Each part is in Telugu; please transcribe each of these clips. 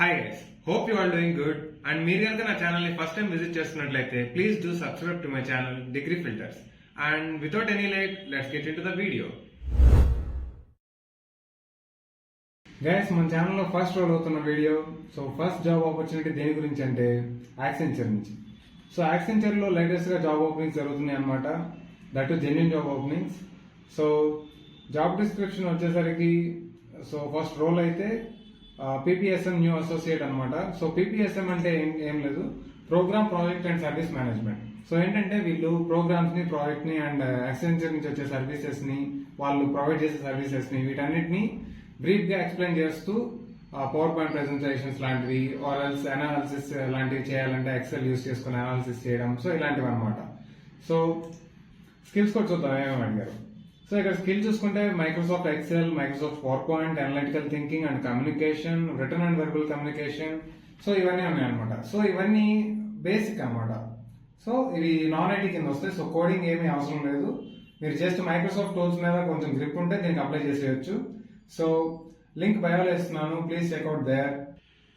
Hi guys, hope you are doing good. And మీరు కనుక నా ఛానల్ని ఫస్ట్ టైం విజిట్ చేస్తున్నట్లయితే please do subscribe to my channel degree filters. And without any late let's get into the video. Guys, మన ఛానల్లో ఫస్ట్ రోల్ అవుతున్న video. So first job opportunity దేని గురించి అంటే యాక్సెంచర్ నుంచి. సో యాక్సెంచర్లో లేటెస్ట్గా జాబ్ ఓపెనింగ్స్ జరుగుతున్నాయి అనమాట. That genuine job openings. So job description వచ్చేసరికి సో ఫస్ట్ రోల్ అయితే పీపీఎస్ఎం న్యూ అసోసియేట్ అనమాట. సో పీపీఎస్ఎం అంటే ఏం లేదు, program project and service management. So ఏంటంటే వీళ్ళు ప్రోగ్రామ్స్ ని, ప్రాజెక్ట్ ని అండ్ యాక్సెంచర్ నుంచి వచ్చే సర్వీసెస్ ని, వాళ్ళు ప్రొవైడ్ చేసే సర్వీసెస్ ని, వీటన్నిటిని బ్రీఫ్ గా ఎక్స్ప్లెయిన్ చేస్తూ పవర్ పాయింట్ ప్రెజెంటేషన్స్ లాంటివి ఆర్ ఎల్స్ అనాలిసిస్ లాంటివి చేయాలంటే ఎక్సెల్ యూస్ చేసుకుని అనాలిసిస్ చేయడం. సో ఇలాంటివి అనమాట. సో స్కిల్స్ కూడా చూద్దాం ఏమేమి అడిగారు. సో ఇక్కడ స్కిల్ చూసుకుంటే Microsoft Excel, Microsoft power point, analytical thinking and communication, return and verbal communication. So ఇవన్నీ ఉన్నాయన్నమాట. సో ఇవన్నీ బేసిక్ అనమాట. సో ఇవి నాన్ ఐటీ కింద వస్తాయి. సో కోడింగ్ ఏమీ అవసరం లేదు. మీరు జస్ట్ మైక్రోసాఫ్ట్ టూల్స్ మీద కొంచెం గ్రిప్ ఉంటే దీనికి అప్లై చేసేయచ్చు. సో లింక్ బయోలో ఇస్తున్నాను, please check out there.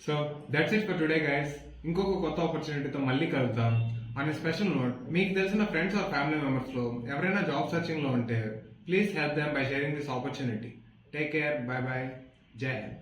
So that's it for today guys. ఇంకొక కొత్త ఆపర్చునిటీతో మళ్ళీ కలుద్దాం. అనే స్పెషల్ నోట్, మీకు తెలిసిన ఫ్రెండ్స్ ఆర్ ఫ్యామిలీ మెంబర్స్ లో ఎవరైనా జాబ్ సర్చింగ్ లో ఉంటే please help them by sharing this opportunity. Take care. Bye bye. Jai Hind.